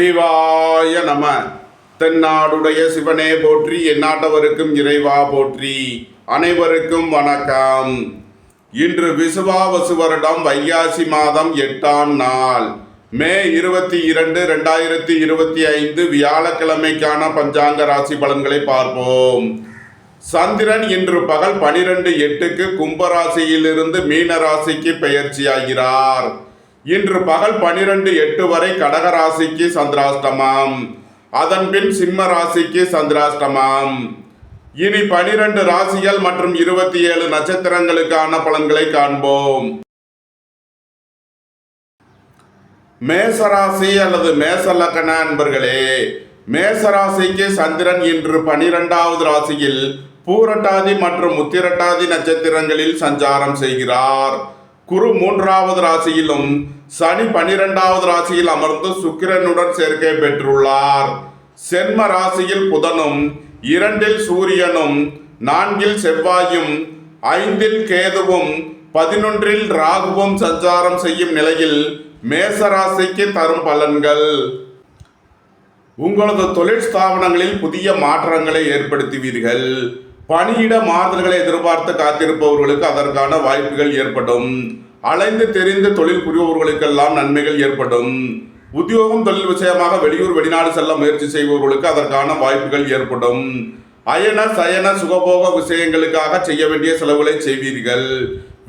சிவாய நம. தென்னாடுடைய சிவனே போற்றி, எந்நாட்டவருக்கும் இறைவா போற்றி. அனைவருக்கும் வணக்கம். இன்று விசுவாவசு வருடம் வைகாசி மாதம் 8ஆம் நாள், மே 22, 2025 வியாழக்கிழமைக்கான பஞ்சாங்க ராசி பலன்களை பார்ப்போம். சந்திரன் இன்று பகல் 12:08 கும்பராசியிலிருந்து மீன ராசிக்கு பெயர்ச்சியாகிறார். இன்று பகல் 12:08 வரை கடகராசிக்கு சந்திராஷ்டமம், அதன்பின் சிம்ம ராசிக்கு சந்திராஷ்டமம். இனி 12 ராசிகள் மற்றும் 27 நட்சத்திரங்களுக்கான பலன்களை காண்போம். மேசராசி அல்லது மேச லக்ன அன்பர்களே, மேசராசிக்கு சந்திரன் இன்று 12வது ராசியில் பூரட்டாதி மற்றும் உத்திரட்டாதி நட்சத்திரங்களில் சஞ்சாரம் செய்கிறார். குரு 3வது ராசியிலும் சனி 12வது ராசியில் அமர்ந்து சுக்கிரனுடன் சேர்க்கை பெற்றுள்ளார். சென்ம ராசியில் புதனும், 2இல் சூரியனும், 4இல் செவ்வாயும், 5இல் கேதுவும், 11இல் ராகுவும் சஞ்சாரம் செய்யும் நிலையில் மேசராசிக்கு தரும் பலன்கள். உங்களது தொழில் ஸ்தாபனங்களில் புதிய மாற்றங்களை ஏற்படுத்துவீர்கள். பணியிட மாறுதல்களை எதிர்பார்த்து காத்திருப்பவர்களுக்கு அதற்கான வாய்ப்புகள் ஏற்படும். அலைந்து தெரிந்து தொழில் புரிபவர்களுக்கெல்லாம் நன்மைகள் ஏற்படும். உத்தியோகம் தொழில் விஷயமாக வெளியூர் வெளிநாடு செல்ல முயற்சி செய்பவர்களுக்கு அதற்கான வாய்ப்புகள் ஏற்படும். அயன சயன சுகபோக விஷயங்களுக்காக செய்ய வேண்டிய செலவுகளை செய்வீர்கள்.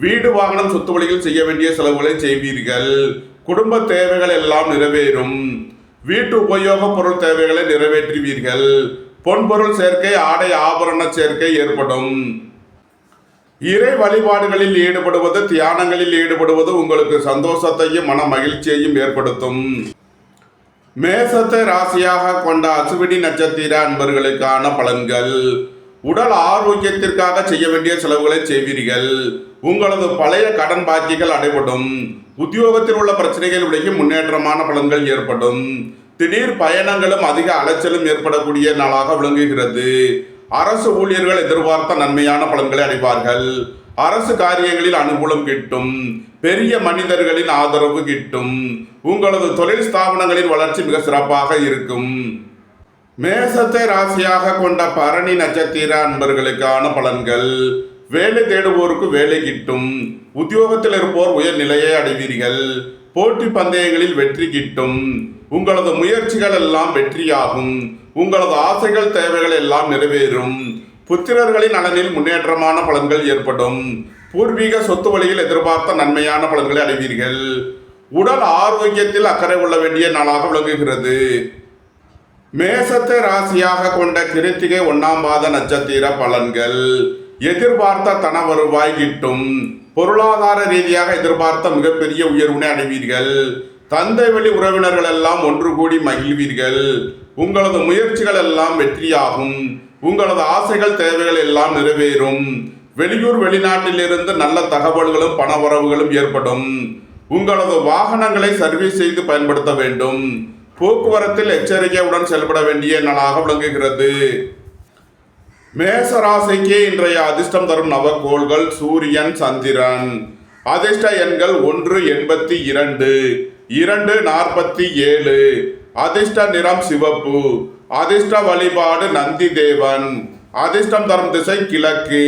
வீடு வாகனம் சொத்து வழியில் செய்ய வேண்டிய செலவுகளை செய்வீர்கள். குடும்ப தேவைகள் எல்லாம் நிறைவேறும். வீட்டு உபயோக பொருள் தேவைகளை நிறைவேற்றுவீர்கள். பொன்பொருள் சேர்க்கை, ஆடை ஆபரண சேர்க்கை ஏற்படும். இறை வழிபாடுகளில் ஈடுபடுவது, தியானங்களில் ஈடுபடுவது உங்களுக்கு சந்தோஷத்தையும் மன மகிழ்ச்சியையும் ஏற்படுத்தும். மேசத்தை ராசியாக கொண்ட அசுவினி நட்சத்திர அன்பர்களுக்கான பலன்கள். உடல் ஆரோக்கியத்திற்காக செய்ய வேண்டிய செலவுகளை செய்வீர்கள். உங்களது பழைய கடன் பாக்கிகள் அடைபடும். உத்தியோகத்தில் உள்ள பிரச்சனைகள் விலகி முன்னேற்றமான பலன்கள் ஏற்படும். திடீர் பயணங்களும் அதிக அலைச்சலும் ஏற்படக்கூடிய நாளாக விளங்குகிறது. அரசு ஊழியர்கள் எதிர்பார்த்த நன்மையான பலன்களை அடைவார்கள். அரசு காரியங்களில் அனுகூலம் கிட்டும். பெரிய மனிதர்களின் ஆதரவு கிட்டும். உங்களது தொழில் ஸ்தாபனங்களின் வளர்ச்சி மிக சிறப்பாக இருக்கும். மேசத்தை ராசியாக கொண்ட பரணி நட்சத்திர அன்பர்களுக்கான பலன்கள். வேலை தேடுவோருக்கு வேலை கிட்டும். உத்தியோகத்தில் இருப்போர் உயர் நிலையை அடைவீர்கள். போட்டி பந்தயங்களில் வெற்றி கிட்டும். உங்களது முயற்சிகள் எல்லாம் வெற்றியாகும். உங்களது ஆசைகள் தேவைகள் எல்லாம் நிறைவேறும். புத்திரர்களின் நலனில் முன்னேற்றமான பலன்கள் ஏற்படும். பூர்வீக சொத்து வழியில் எதிர்பார்த்த நன்மையான பலன்களை அடைவீர்கள். உடல் ஆரோக்கியத்தில் அக்கறை கொள்ள வேண்டிய நாளாக விளங்குகிறது. மேசத்தை ராசியாக கொண்ட கிருத்திகை 1ஆம் பாத நட்சத்திர பலன்கள். எதிர்பார்த்த தன வருவாய் கிட்டும். பொருளாதார ரீதியாக எதிர்பார்த்த மிகப்பெரிய உயர்வினை அடைவீர்கள். தந்தை வழி உறவினர்கள் எல்லாம் ஒன்று கூடி மகிழ்வீர்கள். உங்களது முயற்சிகள் எல்லாம் வெற்றியாகும். உங்களது ஆசைகள் தேவைகள் எல்லாம் நிறைவேறும். வெளியூர் வெளிநாட்டிலிருந்து நல்ல தகவல்களும் பணவரவுகளும் ஏற்படும். உங்களது வாகனங்களை சர்வீஸ் செய்து பயன்படுத்த வேண்டும். போக்குவரத்தில் எச்சரிக்கையுடன் செயல்பட வேண்டிய நாளாக விளங்குகிறது. மேசராசிக்கு இன்றைய அதிர்ஷ்டம் தரும் நவகோள்கள் சூரியன், சந்திரன். அதிர்ஷ்ட எண்கள் 182, 247. அதிர்ஷ்ட நிறம் சிவப்பு. அதிர்ஷ்ட வழிபாடு நந்தி தேவன். அதிர்ஷ்டம் தரும் திசை கிழக்கு.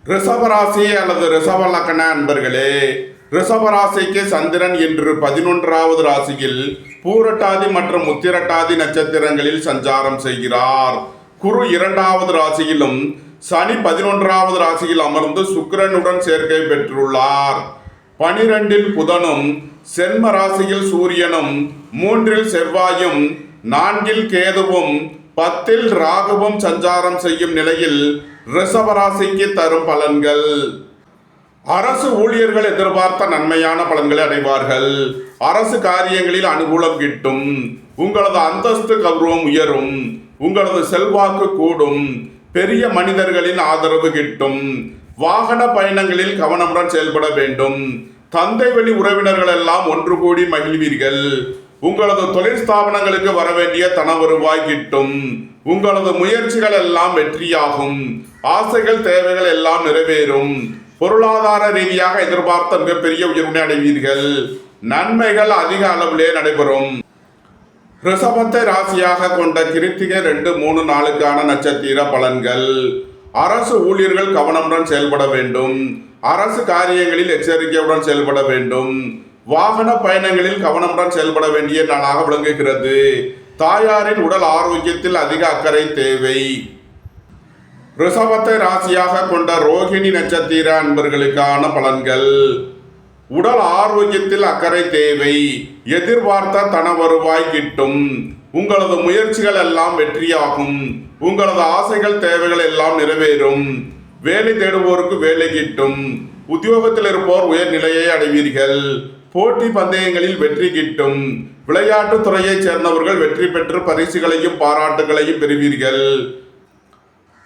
ரிஷபராசி அல்லது ரிஷப லக்ன அன்பர்களே, ரிஷபராசிக்கு சந்திரன் இன்று 11வது ராசியில் பூரட்டாதி மற்றும் உத்திரட்டாதி நட்சத்திரங்களில் சஞ்சாரம் செய்கிறார். குரு 2வது ராசியிலும் சனி 11வது ராசியில் அமர்ந்து சுக்கிரனுடன் சேர்க்கை பெற்றுள்ளார். 12இல் புதனும், சென்ம ராசியில் சூரியனும், 3இல் செவ்வாயும், 4இல் கேதுவும், 10இல் ராகுவும் சஞ்சாரம் செய்யும் நிலையில் ரிஷபராசிக்கு தரும் பலன்கள். அரசு ஊழியர்கள் எதிர்பார்த்த நன்மையான பலன்களை அடைவார்கள். அரசு காரியங்களில் அனுகூலம் கிட்டும். உங்களது அந்தஸ்து கௌரவம் உயரும். உங்களது செல்வாக்கு கூடும். பெரிய மனிதர்களின் ஆதரவு கிட்டும். வாகன பயணங்களில் கவனமுடன் செயல்பட வேண்டும். தந்தை வழி உறவினர்கள் எல்லாம் ஒன்று கூடி மகிழ்வீர்கள். உங்களது தொழில் ஸ்தாபனங்களுக்கு வர வேண்டிய தன வருவாய் கிட்டும். உங்களது முயற்சிகள் எல்லாம் வெற்றியாகும். ஆசைகள் தேவைகள் எல்லாம் நிறைவேறும். பொருளாதார ரீதியாக எதிர்பார்த்த மிகப்பெரிய உயர்வினை அடைவீர்கள். நன்மைகள் அதிக அளவிலே நடைபெறும். ரிஷபத்தை ராசியாக கொண்ட கிருத்திகை 2, 3 நாளுக்கான நட்சத்திர பலன்கள். அரசு ஊழியர்கள் கவனமுடன் செயல்பட வேண்டும். அரசு காரியங்களில் எச்சரிக்கையுடன் செயல்பட வேண்டும். வாகன பயணங்களில் கவனமுடன் செயல்பட வேண்டிய நாளாக விளங்குகிறது. தாயாரின் உடல் ஆரோக்கியத்தில் அதிக அக்கறை தேவை. ரிஷபத்தை ராசியாக கொண்ட ரோகிணி நட்சத்திர அன்பர்களுக்கான பலன்கள். உடல் ஆரோக்கியத்தில் அக்கறை தேவை. எதிர்பார்த்த தன வருவாய் கிட்டும். உங்களது முயற்சிகள் எல்லாம் வெற்றியாகும். உங்களது ஆசைகள் தேவைகள் எல்லாம் நிறைவேறும். வேலை தேடுவோருக்கு வேலை கிட்டும். உத்தியோகத்தில் இருப்போர் உயர்நிலையை அடைவீர்கள். போட்டி பந்தயங்களில் வெற்றி கிட்டும். விளையாட்டு துறையைச் சேர்ந்தவர்கள் வெற்றி பெற்று பரிசுகளையும் பாராட்டுகளையும் பெறுவீர்கள்.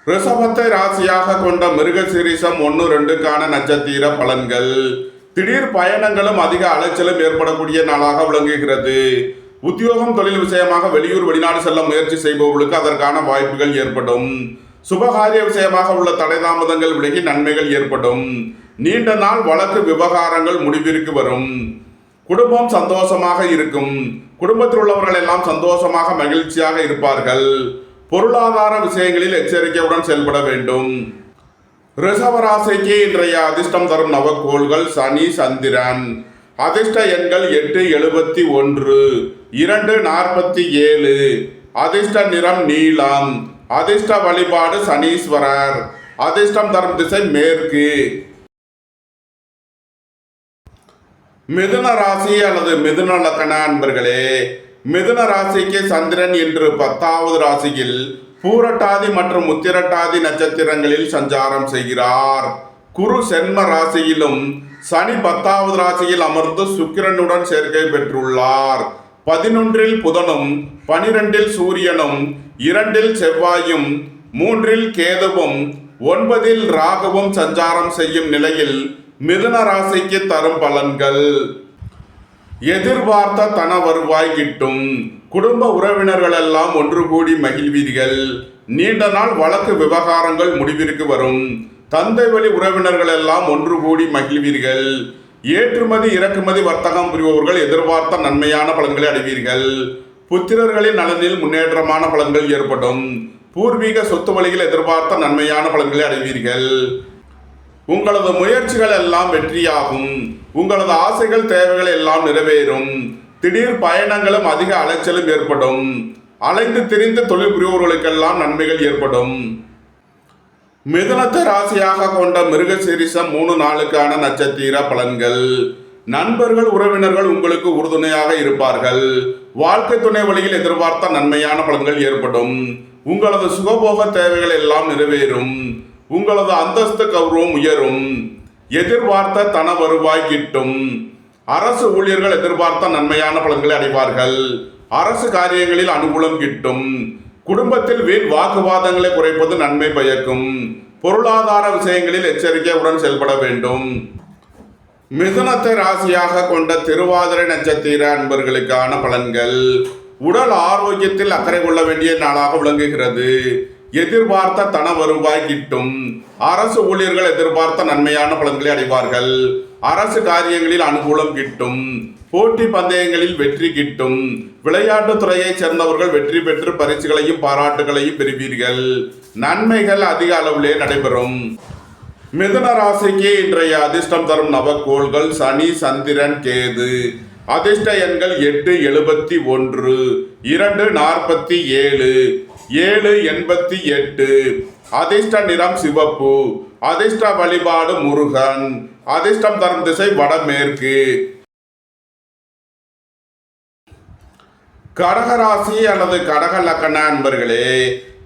ரிஷபத்தை ராசியாக கொண்ட மிருகசீரிஷம் 1, 2க்கான நட்சத்திர பலன்கள். திடீர் பயணங்களும் அதிக அலைச்சலும் ஏற்படக்கூடிய நாளாக விளங்குகிறது. உத்தியோகம் தொழில் விஷயமாக வெளியூர் வெளிநாடு செல்ல முயற்சி செய்பவர்களுக்கு அதற்கான வாய்ப்புகள் ஏற்படும். சுபகாரிய விஷயமாக உள்ள தடைதாமதங்கள் விலகி நன்மைகள் ஏற்படும். நீண்ட நாள் வழக்கு விவகாரங்கள் முடிவிற்கு வரும். குடும்பம் சந்தோஷமாக இருக்கும். குடும்பத்தில் உள்ளவர்கள் எல்லாம் சந்தோஷமாக மகிழ்ச்சியாக இருப்பார்கள். பொருளாதார விஷயங்களில் எச்சரிக்கையுடன் செயல்பட வேண்டும். ரிஷபராசிக்கு இன்றைய அதிர்ஷ்டம் தரும் நவக்கோள்கள் சனி, சந்திரன். அதிர்ஷ்ட எண்கள் 8, 71, 2, 47. அதிர்ஷ்ட நிறம் நீலம். அதிர்ஷ்ட வழிபாடு சனீஸ்வரர். அதிர்ஷ்டம் தரும் திசை மேற்கு. மிதுன ராசி அல்லது மிதுன லக்ன அன்பர்களே, மிதுன ராசிக்கு சந்திரன் இன்று 10வது ராசியில் பூரட்டாதி மற்றும் உத்திரட்டாதி நட்சத்திரங்களில் சஞ்சாரம் செய்கிறார். குரு சென்ம ராசியிலும் சனி 10வது ராசியில் அமர்ந்து சுக்கிரனுடன் சேர்க்கை பெற்றுள்ளார். 11ல் புதனும் 12ல் சூரியனும் 2ல் செவ்வாயும் 3ல் கேதுவும் 9ல் ராகுவும் சஞ்சாரம் செய்யும் நிலையில் மிதுன ராசிக்கு தரும் பலன்கள். எதிர்பார்த்த தன வருவாய் கிட்டும். குடும்ப உறவினர்கள் எல்லாம் ஒன்று கூடி மகிழ்வீர்கள். நீண்ட நாள் வழக்கு விவகாரங்கள் முடிவிற்கு வரும். தந்தை வழி உறவினர்கள் எல்லாம் ஒன்று கூடி மகிழ்வீர்கள். ஏற்றுமதி இறக்குமதி வர்த்தகம் புரிபவர்கள் எதிர்பார்த்த நன்மையான பலன்களை அடைவீர்கள். புத்திரர்களின் நலனில் முன்னேற்றமான பலன்கள் ஏற்படும். பூர்வீக சொத்து வழியில் எதிர்பார்த்த நன்மையான பலன்களை அடைவீர்கள். உங்களது முயற்சிகள் எல்லாம் வெற்றியாகும். உங்களது ஆசைகள் தேவைகள் எல்லாம் நிறைவேறும். திடீர் பயணங்களும் அதிக அலைச்சலும் ஏற்படும். அலைந்து திரிந்து தொழில் புரிவோர்களுக்கெல்லாம் நன்மைகள் ஏற்படும். மிதுனத்தை ராசியாக கொண்ட மிருகசீரிஷம் 3 நாளுக்கான நட்சத்திர பலன்கள். நண்பர்கள் உறவினர்கள் உங்களுக்கு உறுதுணையாக இருப்பார்கள். வாழ்க்கை துணை வழியில் எதிர்பார்த்த நன்மையான பலன்கள் ஏற்படும். உங்களது சுகபோக தேவைகள் எல்லாம் நிறைவேறும். உங்களது அந்தஸ்து கௌரவம் உயரும். எதிர்பார்த்த தன வருவாய் கிட்டும். அரசு ஊழியர்கள் எதிர்பார்த்த நன்மையான பலன்களை அடைவார்கள். அரசு காரியங்களில் அனுகூலம் கிட்டும். குடும்பத்தில் வீண் வாக்குவாதங்களை குறைப்பது நன்மை பயக்கும். பொருளாதார விஷயங்களில் எச்சரிக்கையுடன் செயல்பட வேண்டும். மிதுனத்தை ராசியாக கொண்ட திருவாதிரை நட்சத்திர அன்பர்களுக்கான பலன்கள். உடல் ஆரோக்கியத்தில் அக்கறை கொள்ள வேண்டிய நாளாக விளங்குகிறது. எதிர்பார்த்த தன வருவாய் கிட்டும். அரசு ஊழியர்கள் எதிர்பார்த்த நன்மையான பலன்களை அடைவார்கள். அரசு காரியங்களில் அனுகூலம் கிட்டும். போட்டி பந்தயங்களில் வெற்றி கிட்டும். விளையாட்டு துறையைச் சேர்ந்தவர்கள் வெற்றி பெற்று பரிசுகளையும் பாராட்டுகளையும் பெறுவீர்கள். நன்மைகள் அதிக அளவிலே நடைபெறும். மிதுன ராசிக்கு இன்றைய அதிர்ஷ்டம் தரும் நவக்கோள்கள் சனி, சந்திரன், கேது. அதிர்ஷ்ட எண்கள் 8, 71, 2, 47, 7, 88. அதிர்ஷ்ட நிறம் சிவப்பு. அதிர்ஷ்ட வழிபாடு முருகன். அதிர்ஷ்டம் தரும் திசை வடமேற்கு. கடகராசி அல்லது கடக லக்ன அன்பர்களே,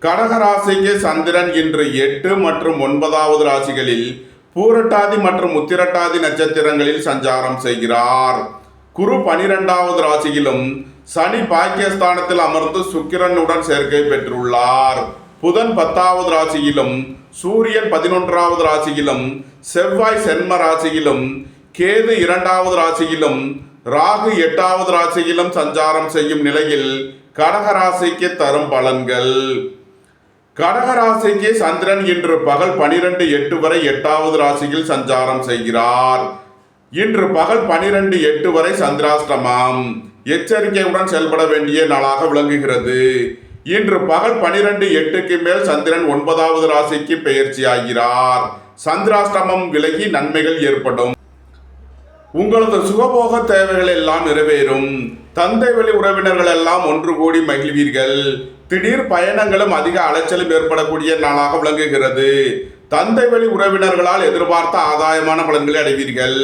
கடகராசிக்கு சந்திரன் இன்று 8 மற்றும் 9வது ராசிகளில் பூரட்டாதி மற்றும் உத்திரட்டாதி நட்சத்திரங்களில் சஞ்சாரம் செய்கிறார். குரு 12வது ராசியிலும் சனி பாக்கியஸ்தானத்தில் அமர்ந்து சுக்கிரனுடன் சேர்க்கை பெற்றுள்ளார். புதன் 10வது ராசியிலும் சூரியன் 11வது ராசியிலும் செவ்வாய் சென்ம ராசியிலும் கேது 2வது ராசியிலும் ராகு 8வது ராசியிலும் சஞ்சாரம் செய்யும் நிலையில் கடகராசிக்கு தரும் பலன்கள். கடகராசிக்கு சந்திரன் இன்று பகல் 12:08 வரை 8வது ராசியில் சஞ்சாரம் செய்கிறார். இன்று பகல் 12:08 வரை சந்திராஷ்டமம். எச்சரிக்கையுடன் செயல்பட வேண்டிய நாளாக விளங்குகிறது. இன்று பகல் 12:08க்கு மேல் சந்திரன் 9வது ராசிக்கு பெயர்ச்சி ஆகிறார். சந்திராஷ்டமம் விலகி நன்மைகள் ஏற்படும். உங்களது சுகபோக தேவைகள் எல்லாம் நிறைவேறும். தந்தை வழி உறவினர்கள் எல்லாம் ஒன்று கூடி மகிழ்வீர்கள். திடீர் பயணங்களும் அதிக அலைச்சலும் ஏற்படக்கூடிய நாளாக விளங்குகிறது. தந்தை வழி உறவினர்களால் எதிர்பார்த்த ஆதாயமான பலன்களை அடைவீர்கள்.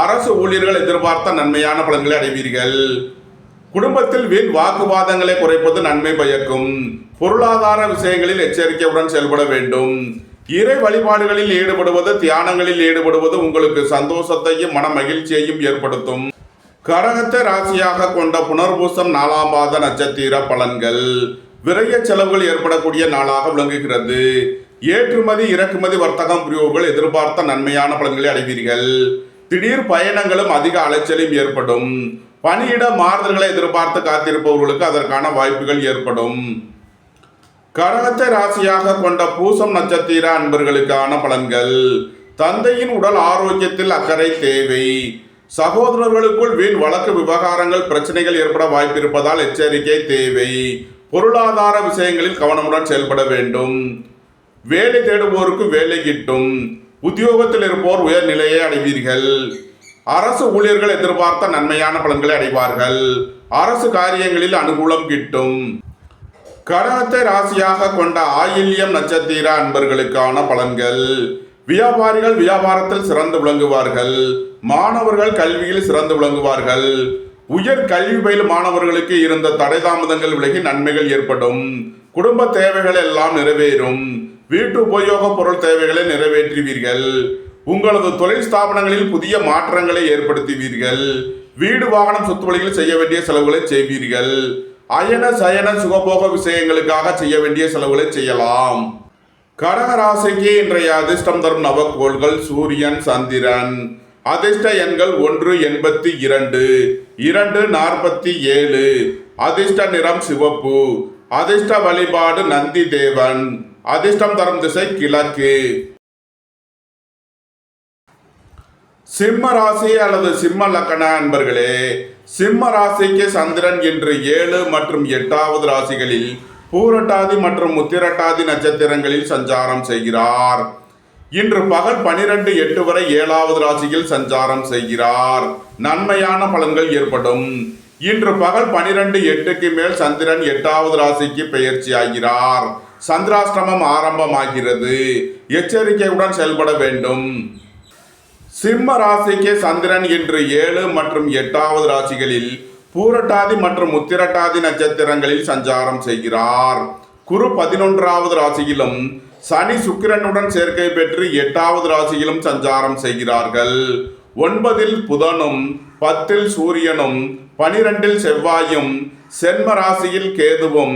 அரசு ஊழியர்கள் எதிர்பார்த்த நன்மையான பலன்களை அடைவீர்கள். குடும்பத்தில் வீண் வாக்குவாதங்களை குறைப்பது நன்மை பயக்கும். பொருளாதார விஷயங்களில் எச்சரிக்கையுடன் செயல்பட வேண்டும். இறை வழிபாடுகளில் ஈடுபடுவது, தியானங்களில் ஈடுபடுவது உங்களுக்கு சந்தோஷத்தையும் மன மகிழ்ச்சியையும் ஏற்படுத்தும். கடகத்தை ராசியாக கொண்ட புனர்பூசம் 4ஆம் பாத நட்சத்திர பலன்கள். விரைய செலவுகள் ஏற்படக்கூடிய நாளாக விளங்குகிறது. ஏற்றுமதி இறக்குமதி வர்த்தகம் புரிவோர்கள் எதிர்பார்த்த நன்மையான பலன்களை அடைவீர்கள். திடீர் பயணங்களும் அதிக அலைச்சலும் ஏற்படும். பணியிட மாறுதல்களை எதிர்பார்த்து காத்திருப்பவர்களுக்கு அதற்கான வாய்ப்புகள் ஏற்படும். கடகத்தை ராசியாக கொண்ட பூசம் நட்சத்திர அன்பர்களுக்கான பலன்கள். தந்தையின் உடல் ஆரோக்கியத்தில் அக்கறை தேவை. சகோதரர்களுக்குள் வீண் வழக்கு விவகாரங்கள் பிரச்சனைகள் ஏற்பட வாய்ப்பிருப்பதால் எச்சரிக்கை தேவை. பொருளாதார விஷயங்களில் கவனமுடன் செயல்பட வேண்டும். வேலை தேடுவோருக்கு வேலை கிட்டும். உத்தியோகத்தில் இருப்போர் உயர் நிலையை அடைவீர்கள். அரசு ஊழியர்கள் எதிர்பார்த்த நன்மையான பலன்களை அடைவார்கள். அரசு காரியங்களில் அனுகூலம் கிட்டும். கடகத்தை ராசியாக கொண்ட ஆயில்யம் நட்சத்திர அன்பர்களுக்கான பலன்கள். வியாபாரிகள் வியாபாரத்தில் சிறந்து விளங்குவார்கள். மாணவர்கள் கல்வியில் சிறந்து விளங்குவார்கள். உயர் கல்வி பயிலும் மாணவர்களுக்கு இருந்த தடை தாமதங்கள் விலகி நன்மைகள் ஏற்படும். குடும்ப தேவைகள் எல்லாம் நிறைவேறும். வீட்டு உபயோக பொருள் தேவைகளை நிறைவேற்றுவீர்கள். உங்களது தொழில் ஸ்தாபனங்களில் புதிய மாற்றங்களை ஏற்படுத்துவீர்கள். வீடு வாகனம் சொத்து வழியில் செய்ய வேண்டிய செலவுகளை செய்வீர்கள். அயன சயன சுகபோக விஷயங்களுக்காக செய்ய வேண்டிய செலவுகளை செய்யலாம். கடக ராசிக்கு இன்றைய அதிர்ஷ்டம் தரும் நவக்கோள்கள் சூரியன், சந்திரன். அதிர்ஷ்ட எண்கள் 182, 247. அதிர்ஷ்ட நிறம் சிவப்பு. அதிர்ஷ்ட வழிபாடு நந்தி தேவன். அதிர்ஷ்டம் தரும் திசை கிழக்கு. சிம்ம ராசி அல்லது சிம்ம லக்கண அன்பர்களே, சிம்ம ராசிக்கு சந்திரன் இன்று 7 மற்றும் 8வது ராசிகளில் பூரட்டாதி மற்றும் உத்திரட்டாதி நட்சத்திரங்களில் சஞ்சாரம் செய்கிறார். இன்று பகல் 12:08 வரை 7வது ராசியில் சஞ்சாரம் செய்கிறார். நன்மையான பலன்கள் ஏற்படும். இன்று பகல் 12:08க்கு மேல் சந்திரன் 8வது ராசிக்கு பெயர்ச்சி ஆகிறார். சந்திராஷ்டமம் ஆரம்பமாகிறது. எச்சரிக்கையுடன் செயல்பட வேண்டும். சிம்ம ராசிக்கு சந்திரன் இன்று 7 மற்றும் 8வது ராசிகளில் பூரட்டாதி மற்றும் உத்திரட்டாதி நட்சத்திரங்களில் சஞ்சாரம் செய்கிறார். குரு 11வது ராசியிலும் சனி சுக்கிரனுடன் சேர்க்கை பெற்று 8வது ராசியிலும் சஞ்சாரம் செய்கிறார்கள். 9ல் புதனும் 10ல் சூரியனும் 12ல் செவ்வாயும் சென்ம ராசியில் கேதுவும்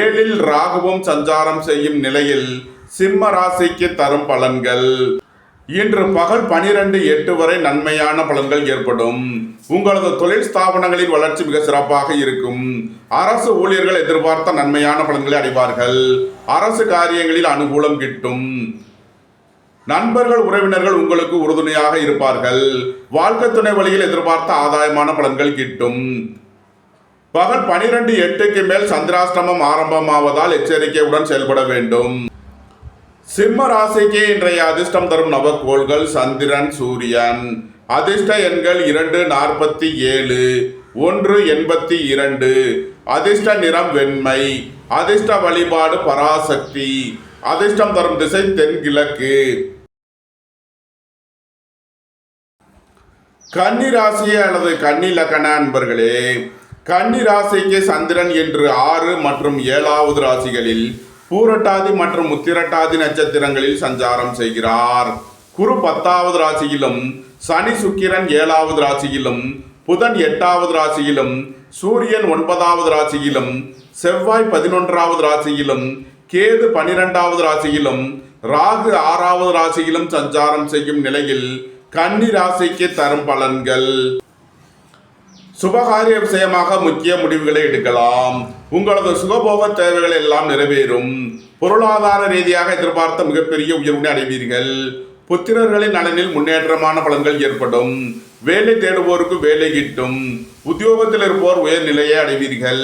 7ல் ராகுவும் சஞ்சாரம் செய்யும் நிலையில் சிம்ம ராசிக்கு தரும் பலன்கள். இன்று பகல் 12:08 வரை நன்மையான பலன்கள் ஏற்படும். உங்களது தொழில் ஸ்தாபனங்களின் வளர்ச்சி மிக சிறப்பாக இருக்கும். அரசு ஊழியர்கள் எதிர்பார்த்த நன்மையான பலன்களை அடைவார்கள். அரசு காரியங்களில் அனுகூலம் கிட்டும். நண்பர்கள் உறவினர்கள் உங்களுக்கு உறுதுணையாக இருப்பார்கள். வாழ்க்கை துணை வழியில் எதிர்பார்த்த ஆதாயமான பலன்கள் கிட்டும். பகல் 12:08க்கு மேல் சந்திராஷ்டமம் ஆரம்பமாவதால் எச்சரிக்கையுடன் செயல்பட வேண்டும். சிம்ம ராசிக்கு இன்றைய அதிர்ஷ்டம் தரும் நவக்கோள்கள் சந்திரன், சூரியன். அதிர்ஷ்ட எண்கள் 247, 182. அதிர்ஷ்ட நிறம் வெண்மை. அதிர்ஷ்ட வழிபாடு பராசக்தி. அதிர்ஷ்டம் தரும் திசை தென்கிழக்கு. கன்னி ராசி அல்லது கன்னி லக்கண அன்பர்களே, கன்னி ராசிக்கு சந்திரன் இன்று 6 மற்றும் 7வது ராசிகளில் பூரட்டாதி மற்றும் உத்திரட்டாதி நட்சத்திரங்களில் சஞ்சாரம் செய்கிறார். குரு 10வது ராசியிலும் சனி சுக்கிரன் 7வது ராசியிலும் புதன் 8வது ராசியிலும் சூரியன் 9வது ராசியிலும் செவ்வாய் 11வது ராசியிலும் கேது 12வது ராசியிலும் ராகு 6வது ராசியிலும் சஞ்சாரம் செய்யும் நிலையில் கன்னி ராசிக்கு தரும் பலன்கள். சுபகாரிய விஷயமாக முக்கிய முடிவுகளை எடுக்கலாம். உங்களது சுகபோக தேவைகள் எல்லாம் நிறைவேறும். பொருளாதார ரீதியாக எதிர்பார்த்த மிகப்பெரிய உயர்வினை அடைவீர்கள். புத்திரர்களின் நலனில் முன்னேற்றமான பலன்கள் ஏற்படும். வேலை தேடுவோருக்கு வேலை கிட்டும். உத்தியோகத்தில் இருப்போர் உயர்நிலையை அடைவீர்கள்.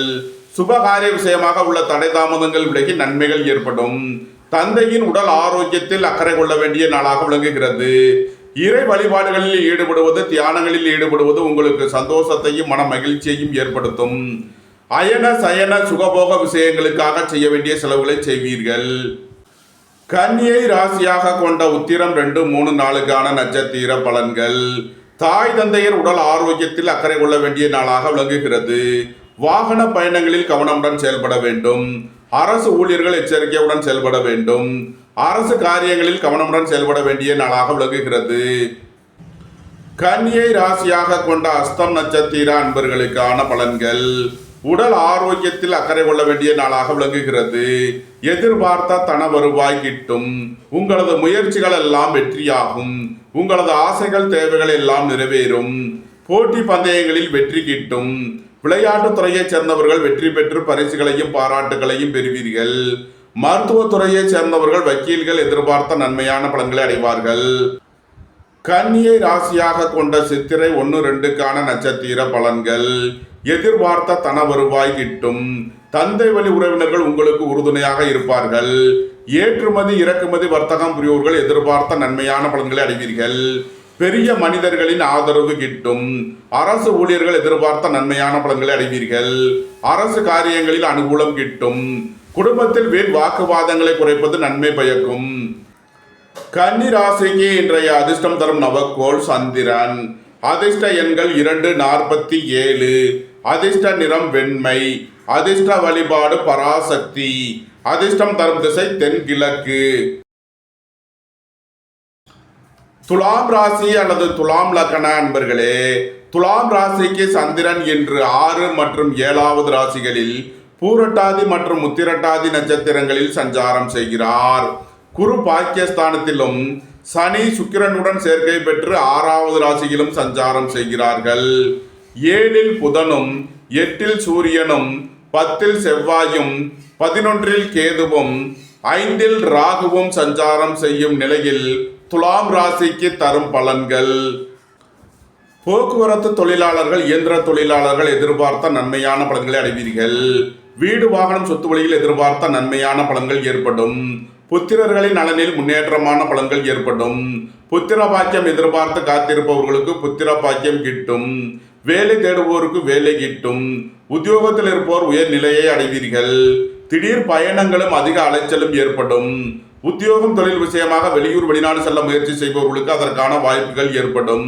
சுபகாரிய விஷயமாக உள்ள தடை தாமதங்கள் விலகி நன்மைகள் ஏற்படும். தந்தையின் உடல் ஆரோக்கியத்தில் அக்கறை கொள்ள வேண்டிய நாளாக விளங்குகிறது. இறை வழிபாடுகளில் ஈடுபடுவது, தியானங்களில் ஈடுபடுவது உங்களுக்கு சந்தோஷத்தையும் மன மகிழ்ச்சியையும் ஏற்படுத்தும். அயன சயன சுகபோக விஷயங்களுக்காக செய்ய வேண்டிய செலவுகளை செய்வீர்கள். கன்னியை ராசியாக கொண்ட உத்திரம் 2, 3, 4 நட்சத்திர பலன்கள். தாய் தந்தையர் உடல் ஆரோக்கியத்தில் அக்கறை கொள்ள வேண்டிய நாளாக விளங்குகிறது. வாகன பயணங்களில் கவனமுடன் செயல்பட வேண்டும். அரசு ஊழியர்கள் எச்சரிக்கையுடன் செயல்பட வேண்டும். அரசு காரியங்களில் கவனமுடன் செயல்பட வேண்டிய நாளாக விளங்குகிறது. கன்னியை ராசியாக கொண்ட அஸ்தம் நட்சத்திர அன்பர்களுக்கான பலன்கள். உடல் ஆரோக்கியத்தில் அக்கறை கொள்ள வேண்டிய நாளாக விளங்குகிறது. எதிர்பார்த்த தன வருவாய் கிட்டும். உங்களது முயற்சிகள் எல்லாம் வெற்றியாகும். உங்களது ஆசைகள் தேவைகள் எல்லாம் நிறைவேறும். போட்டி பந்தயங்களில் வெற்றி கிட்டும். விளையாட்டுத் துறையைச் சேர்ந்தவர்கள் வெற்றி பெற்று பரிசுகளையும் பாராட்டுகளையும் பெறுவீர்கள். மருத்துவத்துறையைச் சேர்ந்தவர்கள் வக்கீல்கள் எதிர்பார்த்த நன்மையான பலன்களை அடைவார்கள். கன்னியை ராசியாக கொண்ட சித்திரை 1, 2 நட்சத்திர பலன்கள். எதிர்பார்த்த தன வருவாய் கிட்டும். தந்தை வழி உறவினர்கள் உங்களுக்கு உறுதுணையாக இருப்பார்கள். ஏற்றுமதி இறக்குமதி வர்த்தகம் புரியோர்கள் எதிர்பார்த்த நன்மையான பலன்களை அடைவீர்கள். பெரிய மனிதர்களின் ஆதரவு கிட்டும். அரசு ஊழியர்கள் எதிர்பார்த்த நன்மையான பலன்களை அடைவீர்கள். அரசு காரியங்களில் அனுகூலம் கிட்டும். குடும்பத்தில் வீண் வாக்குவாதங்களை குறைப்பது நன்மை பயக்கும். கன்னி ராசிக்கு இன்றைய அதிர்ஷ்டம் தரும் நவக்கோள் சந்திரன். அதிர்ஷ்ட எண்கள் 2, 47. அதிர்ஷ்ட நிறம் வெண்மை. அதிர்ஷ்ட வழிபாடு பராசக்தி. அதிர்ஷ்டம் தரும் திசை தென்கிழக்கு. துலாம் ராசி அல்லது துலாம் லக்ன அன்பர்களே, துலாம் ராசிக்கு சந்திரன் இன்று 6 மற்றும் 7வது ராசிகளில் பூரட்டாதி மற்றும் உத்திரட்டாதி நட்சத்திரங்களில் சஞ்சாரம் செய்கிறார். குரு பாக்கியஸ்தானத்திலும் சனி சுக்கிரனுடன் சேர்க்கை பெற்று 6வது ராசியிலும் சஞ்சாரம் செய்கிறார்கள். 7ல் புதனும் 8ல் சூரியனும் 10ல் செவ்வாயும் 11ல் கேதுவும் 5ல் ராகுவும் சஞ்சாரம் செய்யும் நிலையில் துலாம் ராசிக்கு தரும் பலன்கள். போக்குவரத்து தொழிலாளர்கள், இயந்திர தொழிலாளர்கள் எதிர்பார்த்த நன்மையான பலன்களை அடைவீர்கள். வீடு வாகனம் சொத்து வழியில் எதிர்பார்த்த நன்மையான பலன்கள் ஏற்படும். புத்திரர்களின் நலனில் முன்னேற்றமான பலன்கள் ஏற்படும். புத்திர பாக்கியம் எதிர்பார்த்து காத்திருப்பவர்களுக்கு புத்திர பாக்கியம் கிட்டும். வேலை தேடுவோருக்கு வேலை கிட்டும். உத்தியோகத்தில் இருப்போர் உயர்நிலையை அடைவீர்கள். திடீர் பயணங்களும் அதிக அலைச்சலும் ஏற்படும். உத்தியோகம் தொழில் விஷயமாக வெளியூர் வெளிநாடு செல்ல முயற்சி செய்பவர்களுக்கு அதற்கான வாய்ப்புகள் ஏற்படும்.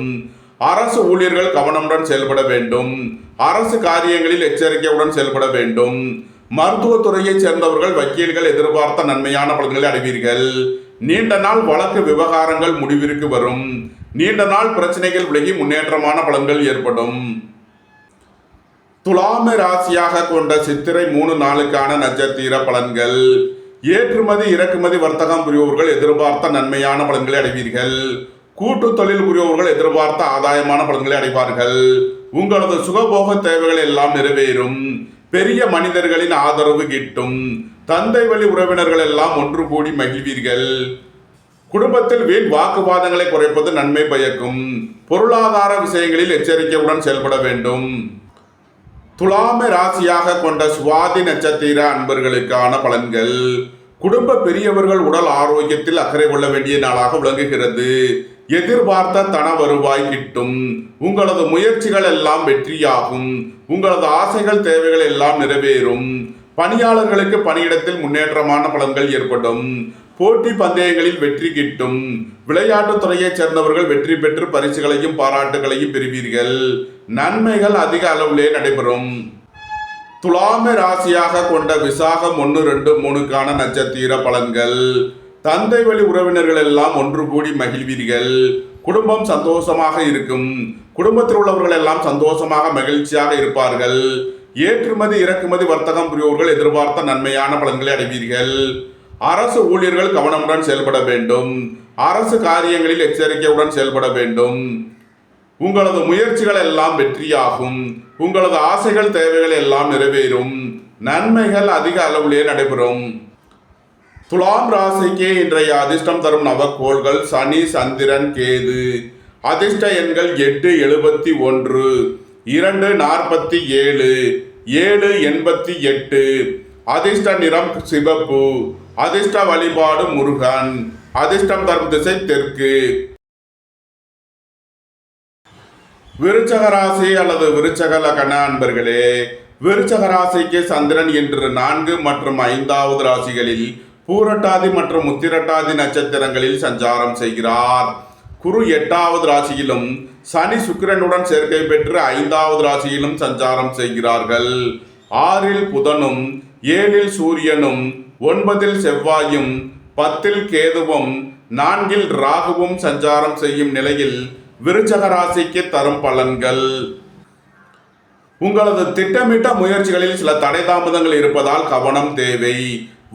அரசு ஊழியர்கள் கவனமுடன் செயல்பட வேண்டும். அரசு காரியங்களில் எச்சரிக்கையுடன் செயல்பட வேண்டும். மருத்துவத்துறையைச் சேர்ந்தவர்கள் வக்கீல்கள் எதிர்பார்த்த நன்மையான பலன்களை அடைவீர்கள். நீண்ட நாள் வழக்கு விவகாரங்கள் முடிவிற்கு வரும். நீண்ட நாள் பிரச்சனைகள் விலகி முன்னேற்றமான பலன்கள் ஏற்படும். துலாம ராசியாக கொண்ட சித்திரை 3, 4 நட்சத்திர பலன்கள். ஏற்றுமதி இறக்குமதி வர்த்தகம் புரியோர்கள் எதிர்பார்த்த நன்மையான பலன்களை அடைவீர்கள். கூட்டு தொழில் புரியோர்கள் எதிர்பார்த்த ஆதாயமான பலன்களை அடைவார்கள். உங்களது சுகபோக தேவைகள் எல்லாம் நிறைவேறும். பெரிய மனிதர்களின் ஆதரவு கிட்டும். தந்தை வழி உறவினர்கள் எல்லாம் ஒன்று கூடி மகிழ்வீர்கள். குடும்பத்தில் வீண் வாக்குவாதங்களை குறைப்பது நன்மை பயக்கும். பொருளாதார விஷயங்களில் எச்சரிக்கையுடன் செயல்பட வேண்டும். துலாம ராசியாக கொண்ட சுவாதி நட்சத்திர அன்பர்களுக்கான பலன்கள். குடும்ப பெரியவர்கள் உடல் ஆரோக்கியத்தில் அக்கறை கொள்ள வேண்டிய நாளாக விளங்குகிறது. எதிர்பார்த்த தன வருவாய் கிட்டும். உங்களது முயற்சிகள் எல்லாம் வெற்றியாகும். உங்களது ஆசைகள் தேவைகள் எல்லாம் நிறைவேறும். பணியாளர்களுக்கு பணியிடத்தில் முன்னேற்றமான பலன்கள் ஏற்படும். போட்டி பந்தயங்களில் வெற்றி கிட்டும். விளையாட்டுத் துறையைச் சேர்ந்தவர்கள் வெற்றி பெற்று பரிசுகளையும் பாராட்டுகளையும் பெறுவீர்கள். நன்மைகள் அதிக அளவிலே நடைபெறும். துலாம ராசியாக கொண்ட விசாகம் 1, 2, 3 நட்சத்திர பலன்கள். தந்தை வழி உறவினர்கள் எல்லாம் ஒன்று கூடி மகிழ்வீர்கள். குடும்பம் சந்தோஷமாக இருக்கும். குடும்பத்தில் உள்ளவர்கள் எல்லாம் சந்தோஷமாக மகிழ்ச்சியாக இருப்பார்கள். ஏற்றுமதி இறக்குமதி வர்த்தகம் புரியோர்கள் எதிர்பார்த்த நன்மையான பலன்களை அடைவீர்கள். அரசு ஊழியர்கள் கவனமுடன் செயல்பட வேண்டும். அரசு காரியங்களில் எச்சரிக்கையுடன் செயல்பட வேண்டும். உங்களது முயற்சிகள் எல்லாம் வெற்றியாகும். உங்களது ஆசைகள் தேவைகள் எல்லாம் நிறைவேறும். நன்மைகள் அதிக அளவிலே நடைபெறும். துலாம் ராசிக்கு இன்றைய அதிர்ஷ்டம் தரும் நவக்கோள்கள் சனி, சந்திரன், கேது. அதிர்ஷ்ட எண்கள் 871, 247, 788. அதிர்ஷ்ட நிறம் சிவப்பு. அதிர்ஷ்ட வழிபாடு முருகன். அதிர்ஷ்டம் தரும் திசை தெற்கு. விருச்சக ராசி அல்லது விருச்சக லக்ன அன்பர்களே, விருச்சக ராசிக்கு சந்திரன் இன்று 4 மற்றும் 5வது ராசிகளில் பூரட்டாதி மற்றும் உத்திரட்டாதி நட்சத்திரங்களில் சஞ்சாரம் செய்கிறார். குரு 8வது ராசியிலும் சனி சுக்கிரனுடன் சேர்க்கை பெற்று 5வது ராசியிலும் சஞ்சாரம் செய்கிறார்கள். 6ல் புதனும் 7ல் சூரியனும் 9ல் செவ்வாயும் 10ல் கேதுவும் 4ல் ராகுவும் சஞ்சாரம் செய்யும் நிலையில் விருச்சக ராசிக்கு தரும் பலன்கள். உங்களது திட்டமிட்ட முயற்சிகளில் சில தடை தாமதங்கள் இருப்பதால் கவனம் தேவை.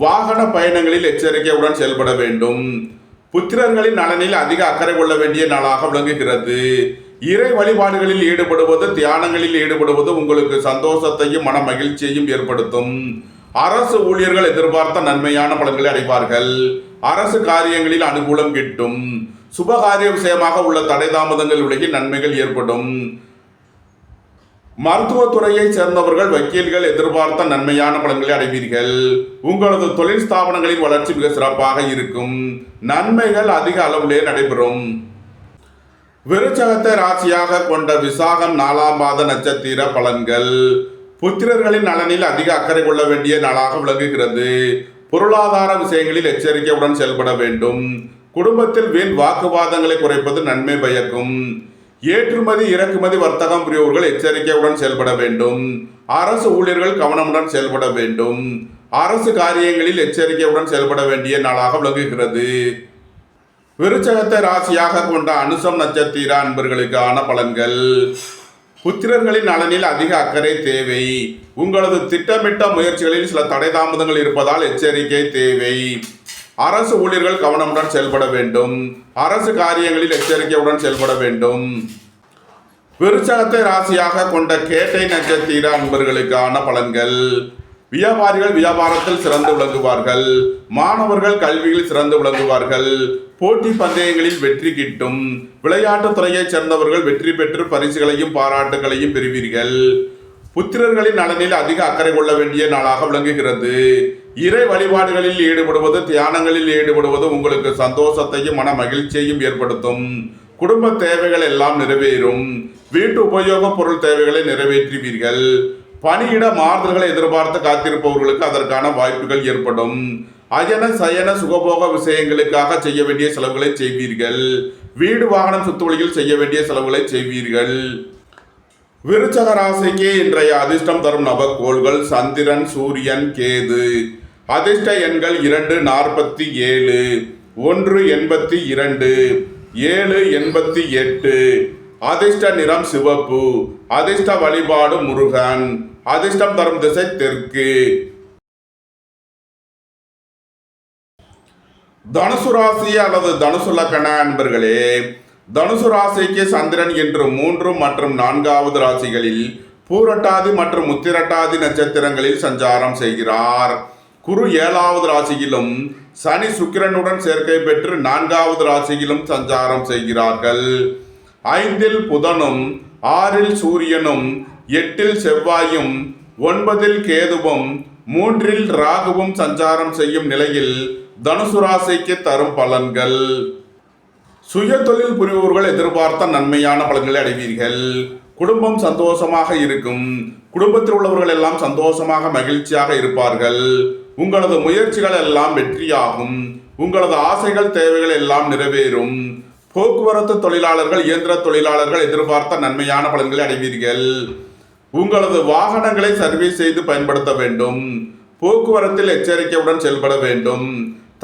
வாகன பயணங்களில் எச்சரிக்கையுடன் செயல்பட வேண்டும். புத்திரர்களின் நலனில் அதிக அக்கறை கொள்ள வேண்டிய நாளாக விளங்குகிறது. இறை வழிபாடுகளில் ஈடுபடுவது, தியானங்களில் ஈடுபடுவது உங்களுக்கு சந்தோஷத்தையும் மன மகிழ்ச்சியையும் ஏற்படுத்தும். அரசு ஊழியர்கள் எதிர்பார்த்த நன்மையான பலன்களை அடைவார்கள். அரசு காரியங்களில் அனுகூலம் கிட்டும். சுபகாரிய விஷயமாக உள்ள தடை தாமதங்கள் விலகி நன்மைகள் ஏற்படும். மருத்துவத்துறையை சேர்ந்தவர்கள், வக்கீல்கள் எதிர்பார்த்த நன்மையான பலன்களை அடைவீர்கள். உங்களது தொழில் ஸ்தாபனங்களின் வளர்ச்சி மிக சிறப்பாக இருக்கும். நன்மைகள் அதிக அளவிலே நடைபெறும். விருச்சகத்தை ராசியாக கொண்ட விசாகம் 4ஆம் பாத நட்சத்திர பலன்கள். புத்திரர்களின் நலனில் அதிக அக்கறை கொள்ள வேண்டிய நாளாக விளங்குகிறது. பொருளாதார விஷயங்களில் எச்சரிக்கையுடன் செயல்பட வேண்டும். குடும்பத்தில் வீண் வாக்குவாதங்களை குறைப்பது நன்மை பயக்கும். ஏற்றுமதி இறக்குமதி வர்த்தகம் புரியோர்கள் எச்சரிக்கையுடன் செயல்பட வேண்டும். அரசு ஊழியர்கள் கவனமுடன் செயல்பட வேண்டும். அரசு காரியங்களில் எச்சரிக்கையுடன் செயல்பட வேண்டிய நாளாக விளங்குகிறது. விருச்சகத்தை ராசியாக கொண்ட அனுசம் நட்சத்திர அன்பர்களுக்கான பலன்கள். புத்திரர்களின் நலனில் அதிக அக்கறை தேவை. உங்களது திட்டமிட்ட முயற்சிகளில் சில தடை தாமதங்கள் இருப்பதால் எச்சரிக்கை தேவை. அரசு ஊழியர்கள் கவனமுடன் செயல்பட வேண்டும். அரசு காரியங்களில் எச்சரிக்கையுடன் செயல்பட வேண்டும். விருச்சகத்தை ராசியாக கொண்ட கேட்டை நட்சத்திர அன்பர்களுக்கான பலன்கள். வியாபாரிகள் வியாபாரத்தில் சிறந்து விளங்குவார்கள். மாணவர்கள் கல்வியில் சிறந்து விளங்குவார்கள். போட்டி பந்தயங்களில் வெற்றி கிட்டும். விளையாட்டுத் துறையைச் சேர்ந்தவர்கள் வெற்றி பெற்று பரிசுகளையும் பாராட்டுகளையும் பெறுவீர்கள். புத்திரர்களின் நலனில் அதிக அக்கறை கொள்ள வேண்டிய நாளாக விளங்குகிறது. இறை வழிபாடுகளில் ஈடுபடுவது, தியானங்களில் ஈடுபடுவது உங்களுக்கு சந்தோஷத்தையும் மன மகிழ்ச்சியையும் ஏற்படுத்தும். குடும்ப தேவைகள் எல்லாம் நிறைவேறும். வீட்டு உபயோக பொருள் தேவைகளை நிறைவேற்றுவீர்கள். பணியிட மாறுதல்களை எதிர்பார்த்து காத்திருப்பவர்களுக்கு அதற்கான வாய்ப்புகள் ஏற்படும். அயன சயன சுகபோக விஷயங்களுக்காக செய்ய வேண்டிய செலவுகளை செய்வீர்கள். வீடு வாகனம் சுத்துவழியில் செய்ய வேண்டிய செலவுகளை செய்வீர்கள். விருச்சக ராசிக்கு இன்றைய அதிர்ஷ்டம் தரும் நவக்கோள்கள் சந்திரன், சூரியன், கேது. அதிர்ஷ்ட எண்கள் 247, 182, 788. அதிர்ஷ்ட நிறம் சிவப்பு. அதிர்ஷ்ட வழிபாடு முருகன். அதிர்ஷ்டம் தரும் திசை தெற்கு. தனுசு ராசி அல்லது தனுசு லக்ன அன்பர்களே, தனுசு ராசிக்கு சந்திரன் இன்று 3 மற்றும் 4வது ராசிகளில் பூரட்டாதி மற்றும் உத்திரட்டாதி நட்சத்திரங்களில் சஞ்சாரம் செய்கிறார். குரு 7வது ராசியிலும் சனி சுக்கிரனுடன் சேர்க்கை பெற்று 4வது ராசியிலும் சஞ்சாரம் செய்கிறார்கள். 5ல் புதனும் 6ல் சூரியனும் 8ல் செவ்வாயும் 9ல் கேதுவும் 3ல் ராகுவும் சஞ்சாரம் செய்யும் நிலையில் தனுசு ராசிக்கு தரும் பலன்கள். சுய தொழில் புரிபவர்கள் எதிர்பார்த்த நன்மையான பலன்களை அடைவீர்கள். குடும்பம் சந்தோஷமாக இருக்கும். குடும்பத்தில் உள்ளவர்கள் எல்லாம் சந்தோஷமாக மகிழ்ச்சியாக இருப்பார்கள். உங்களது முயற்சிகள் எல்லாம் வெற்றியாகும். உங்களது ஆசைகள் தேவைகள் எல்லாம் நிறைவேறும். போக்குவரத்து தொழிலாளர்கள், இயந்திர தொழிலாளர்கள் எதிர்பார்த்த நன்மையான பலன்களை அடைவீர்கள். உங்களது வாகனங்களை சர்வீஸ் செய்து பயன்படுத்த வேண்டும். போக்குவரத்தில் எச்சரிக்கையுடன் செயல்பட வேண்டும்.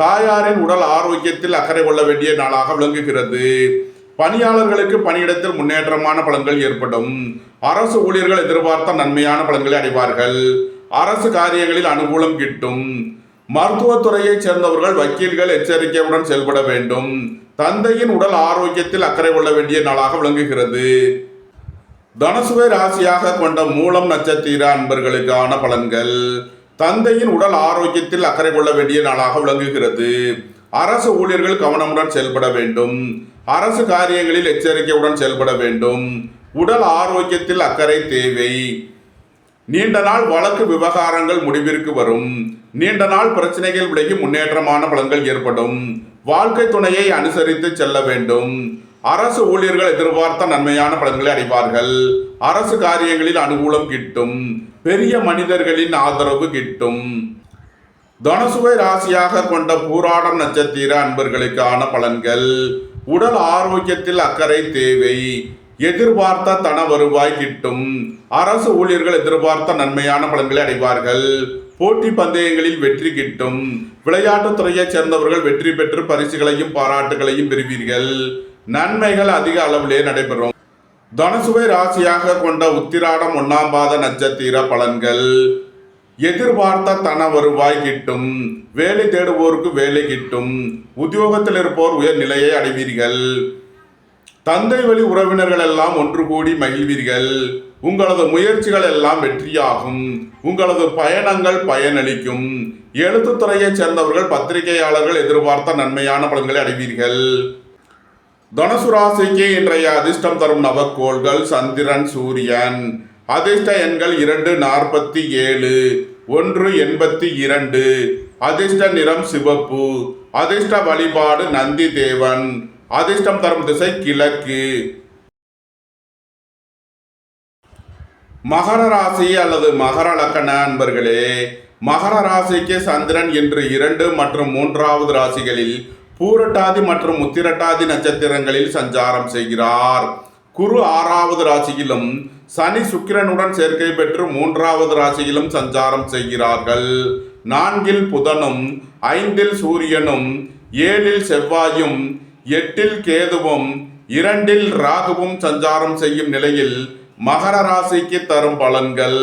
தாயாரின் உடல் ஆரோக்கியத்தில் அக்கறை கொள்ள வேண்டிய நாளாக விளங்குகிறது. பணியாளர்களுக்கு பணியிடத்தில் முன்னேற்றமான பலன்கள் ஏற்படும். அரசு ஊழியர்கள் எதிர்பார்த்த நன்மையான பலன்களை அடைவார்கள். அரசு காரியங்களில் அனுகூலம் கிட்டும். மருத்துவத்துறையைச் சேர்ந்தவர்கள், வக்கீல்கள் எச்சரிக்கையுடன் செயல்பட வேண்டும். தந்தையின் உடல் ஆரோக்கியத்தில் அக்கறை கொள்ள வேண்டிய நாளாக விளங்குகிறது. தனுசுவை ராசியாக கொண்ட மூலம் நட்சத்திர அன்பர்களுக்கான பலன்கள். தந்தையின் உடல் ஆரோக்கியத்தில் அக்கறை கொள்ள வேண்டிய நாளாக விளங்குகிறது. அரசு ஊழியர்கள் கவனமுடன் செயல்பட வேண்டும். அரசு காரியங்களில் எச்சரிக்கையுடன் செயல்பட வேண்டும். உடல் ஆரோக்கியத்தில் அக்கறை தேவை. நீண்ட நாள் வழக்கு விவகாரங்கள் முடிவிற்கு வரும். நீண்ட நாள் பிரச்சனைகள் விலகி முன்னேற்றமான பலன்கள் ஏற்படும். வாழ்க்கை துணையை அனுசரித்து செல்ல வேண்டும். அரசு ஊழியர்கள் எதிர்பார்த்த நன்மையான பலன்களை அடைவார்கள். அரசு காரியங்களில் அனுகூலம் கிட்டும். பெரிய மனிதர்களின் ஆதரவு கிட்டும். தனுசுவை ராசியாக கொண்ட பூராடம் நட்சத்திர அன்பர்களுக்கான பலன்கள். உடல் ஆரோக்கியத்தில் அக்கறை தேவை. எதிர்பார்த்த தன வருவாய் கிட்டும். அரசு ஊழியர்கள் எதிர்பார்த்த நன்மையான பலன்களை அடைவார்கள். போட்டி பந்தயங்களில் வெற்றி கிட்டும். விளையாட்டுத் துறையைச் சேர்ந்தவர்கள் வெற்றி பெற்று பரிசுகளையும் பாராட்டுகளையும் பெறுவீர்கள். நன்மைகள் அதிக அளவிலே நடைபெறும். தனுசுவை ராசியாக கொண்ட உத்திராடம் 1ஆம் பாத நட்சத்திர பலன்கள். எதிர்பார்த்த தன வருவாய் கிட்டும். வேலை தேடுவோருக்கு வேலை கிட்டும். உத்தியோகத்தில் இருப்போர் உயர் நிலையை அடைவீர்கள். தந்தை வழி உறவினர்கள் எல்லாம் ஒன்று கூடி மகிழ்வீர்கள். உங்களது முயற்சிகள் எல்லாம் வெற்றியாகும். உங்களது பயணங்கள் பயனளிக்கும். எழுத்துத்துறையைச் சேர்ந்தவர்கள் பத்திரிகையாளர்கள் எதிர்பார்த்த நன்மையான பலன்களை அடைவீர்கள். தனுசு ராசிக்கு இன்றைய அதிர்ஷ்டம் தரும் நவக்கோள்கள் சந்திரன், சூரியன். அதிர்ஷ்ட எண்கள் 247, 182. அதிர்ஷ்ட நிறம் சிவப்பு. அதிர்ஷ்ட வழிபாடு நந்தி தேவன். அதிர்ஷ்டம் தரும் திசை கிழக்கு. மகர ராசி அல்லது மகர லக்கண அன்பர்களே, மகர ராசிக்கு சந்திரன் இன்று 2 மற்றும் 3வது ராசிகளில் பூரட்டாதி மற்றும் உத்திரட்டாதி நட்சத்திரங்களில் சஞ்சாரம் செய்கிறார். குரு 6வது ராசியிலும் சனி சுக்கிரனுடன் சேர்க்கை பெற்று 3வது ராசியிலும் சஞ்சாரம் செய்கிறார்கள். 4இல் புதனும் 5இல் சூரியனும் 7இல் செவ்வாயும் 8இல் கேதுவும் 2இல் ராகுவும் சஞ்சாரம் செய்யும் நிலையில் மகர ராசிக்கு தரும் பலன்கள்.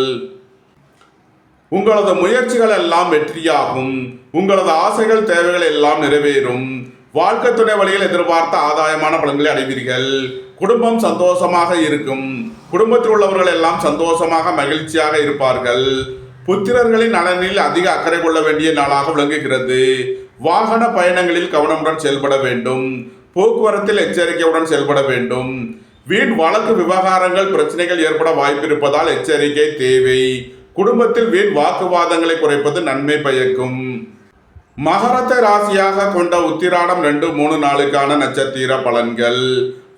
உங்களது முயற்சிகள் எல்லாம் வெற்றியாகும். உங்களது ஆசைகள் தேவைகள் எல்லாம் நிறைவேறும். வாழ்க்கை துணை வழியில் எதிர்பார்த்த ஆதாயமான பலன்களை அடைவீர்கள். குடும்பம் சந்தோஷமாக இருக்கும். குடும்பத்தில் உள்ளவர்கள் எல்லாம் சந்தோஷமாக மகிழ்ச்சியாக இருப்பார்கள். புத்திரர்களின் நலனில் அதிக அக்கறை கொள்ள வேண்டிய நாளாக விளங்குகிறது. வாகன பயணங்களில் கவனமுடன் செயல்பட வேண்டும். போக்குவரத்தில் எச்சரிக்கையுடன் செயல்பட வேண்டும். வீண் வழக்கு விவகாரங்கள் பிரச்சனைகள் ஏற்பட வாய்ப்பிருப்பதால் எச்சரிக்கை தேவை. குடும்பத்தில் வீண் வாக்குவாதங்களை குறைப்பது நன்மை பயக்கும். மகரத்தை ராசியாக கொண்ட உத்திராடம் 2, 3 நாளுக்கான நட்சத்திர பலன்கள்.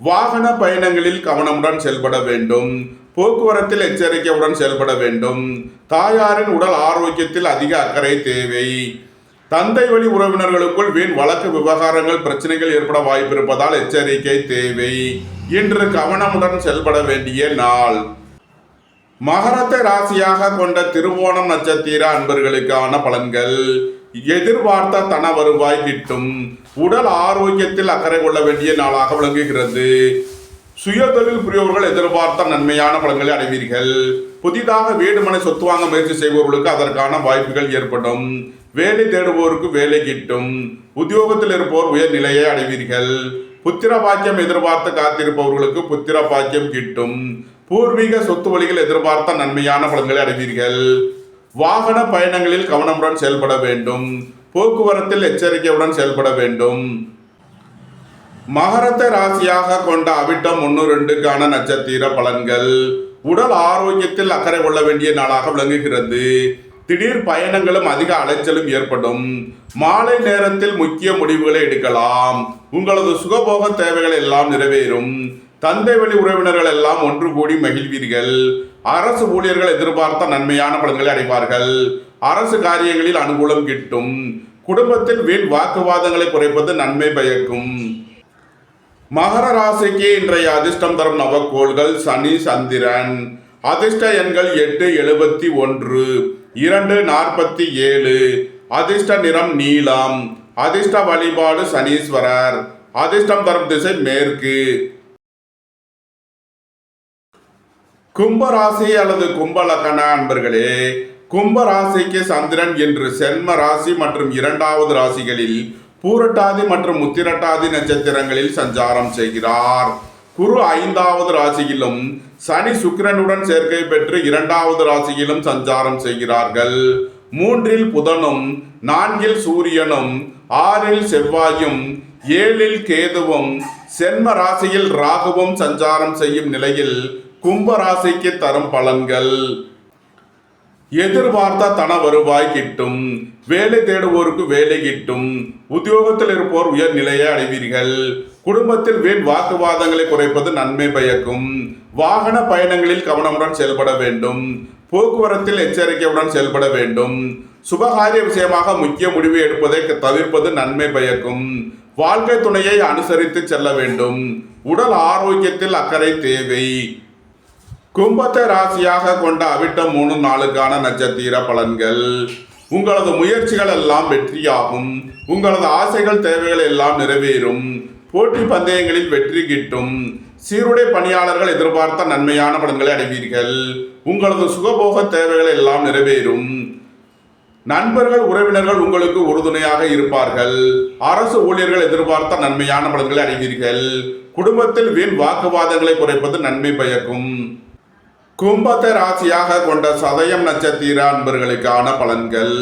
வாகன பயணங்களில் கவனமுடன் செயல்பட வேண்டும். போக்குவரத்தில் எச்சரிக்கையுடன் செயல்பட வேண்டும். தாயாரின் உடல் ஆரோக்கியத்தில் அதிக அக்கறை தேவை. தந்தை வழி உறவினர்களுக்குள் வீண் வழக்கு விவகாரங்கள் பிரச்சனைகள் ஏற்பட வாய்ப்பிருப்பதால் எச்சரிக்கை தேவை. இன்று கவனமுடன் செயல்பட வேண்டிய நாள். மகரத்தை ராசியாக கொண்ட திருவோணம் நட்சத்திர அன்பர்களுக்கான பலன்கள். எதிர்பார்த்த தன வருவாய் கிட்டும். உடல் ஆரோக்கியத்தில் அக்கறை கொள்ள வேண்டிய நாளாக விளங்குகிறது. சுயதொழில் புரியவர்கள் எதிர்பார்த்த நன்மையான பலன்களை அடைவீர்கள். புதிதாக வீடு மனை சொத்து வாங்க முயற்சி செய்பவர்களுக்கு அதற்கான வாய்ப்புகள் ஏற்படும். வேலை தேடுவோருக்கு வேலை கிட்டும். உத்தியோகத்தில் இருப்போர் உயர் நிலையை அடைவீர்கள். புத்திர பாக்கியம் எதிர்பார்த்து காத்திருப்பவர்களுக்கு புத்திர பாக்கியம் கிட்டும். பூர்வீக சொத்து வழிகள் எதிர்பார்த்த நன்மையான பலன்களை அடைவீர்கள். வாகன பயணங்களில் கவனமுடன் செயல்பட வேண்டும். போக்குவரத்தில் எச்சரிக்கையுடன் செயல்பட வேண்டும். மகரத்தை ராசியாக கொண்ட அவிட்டம் 1-2க்கான நட்சத்திர பலன்கள். உடல் ஆரோக்கியத்தில் அக்கறை கொள்ள வேண்டிய நாளாக விளங்குகிறது. திடீர் பயணங்களும் அதிக அலைச்சலும் ஏற்படும். மாலை நேரத்தில் முக்கிய முடிவுகளை எடுக்கலாம். உங்களது சுகபோக தேவைகள் எல்லாம் நிறைவேறும். தந்தை வழி உறவினர்கள் எல்லாம் ஒன்று கூடி மகிழ்வீர்கள். அரசு ஊழியர்கள் எதிர்பார்த்த நன்மையான பலன்களை அடைவார்கள். அரசு காரியங்களில் அனுகூலம் கிட்டும். குடும்பத்தில் வீண் வாக்குவாதங்களை குறைப்பது நன்மை பயக்கும். மகர ராசிக்கு இன்றைய அதிர்ஷ்டம் தரும் நவக்கோள்கள் சனி, சந்திரன். அதிர்ஷ்ட எண்கள் 871, 247. அதிர்ஷ்ட நிறம் நீலம். அதிர்ஷ்ட வழிபாடு சனீஸ்வரர். அதிர்ஷ்டம் தரும் திசை மேற்கு. கும்பராசி அல்லது கும்பலக்கண அன்பர்களே, கும்பராசிக்கு சந்திரன் என்று சென்ம ராசி மற்றும் 2வது ராசிகளில் பூரட்டாதி மற்றும் உத்திரட்டாதி நட்சத்திரங்களில் சஞ்சாரம் செய்கிறார். குரு 5வது ராசியிலும் சனி சுக்கிரனுடன் சேர்க்கை பெற்று 2வது ராசியிலும் சஞ்சாரம் செய்கிறார்கள். 3இல் புதனும் 4இல் சூரியனும் 6இல் செவ்வாயும் 7இல் கேதுவும் சென்ம ராசியில் ராகுவும் சஞ்சாரம் செய்யும் நிலையில் கும்ப ராசிக்கு தரும் பலன்கள். எதிர்பார்த்த தன வருவாய் கிட்டும். வேலை தேடுவோருக்கு வேலை கிட்டும். உத்தியோகத்தில் இருப்போர் உயர் நிலையை அடைவீர்கள். குடும்பத்தில் வீண் வாக்குவாதங்களை குறைப்பது நன்மை பயக்கும். வாகன பயணங்களில் கவனமுடன் செயல்பட வேண்டும். போக்குவரத்தில் எச்சரிக்கையுடன் செயல்பட வேண்டும். சுபகாரிய விஷயமாக முக்கிய முடிவு எடுப்பதை தவிர்ப்பது நன்மை பயக்கும். வாழ்க்கை துணையை அனுசரித்து செல்ல வேண்டும். உடல் ஆரோக்கியத்தில் அக்கறை தேவை. கும்பத்தை ராசியாக கொண்ட அவிட்டம் 3 நாளுக்கான நட்சத்திர பலன்கள். உங்களது முயற்சிகள் எல்லாம் வெற்றியாகும். உங்களது ஆசைகள் தேவைகள் எல்லாம் நிறைவேறும். போட்டி பந்தயங்களில் வெற்றி கிட்டும். சீருடை பணியாளர்கள் எதிர்பார்த்த நன்மையான பலன்களை அடைவீர்கள். உங்களது சுகபோக தேவைகள் எல்லாம் நிறைவேறும். நண்பர்கள் உறவினர்கள் உங்களுக்கு உறுதுணையாக இருப்பார்கள். அரசு ஊழியர்கள் எதிர்பார்த்த நன்மையான பலன்களை அடைவீர்கள். குடும்பத்தில் வீண் வாக்குவாதங்களை குறைப்பது நன்மை பயக்கும். கும்பத்தை ராசியாக கொண்ட சதயம் நட்சத்திர அன்பர்களுக்கான பலன்கள்.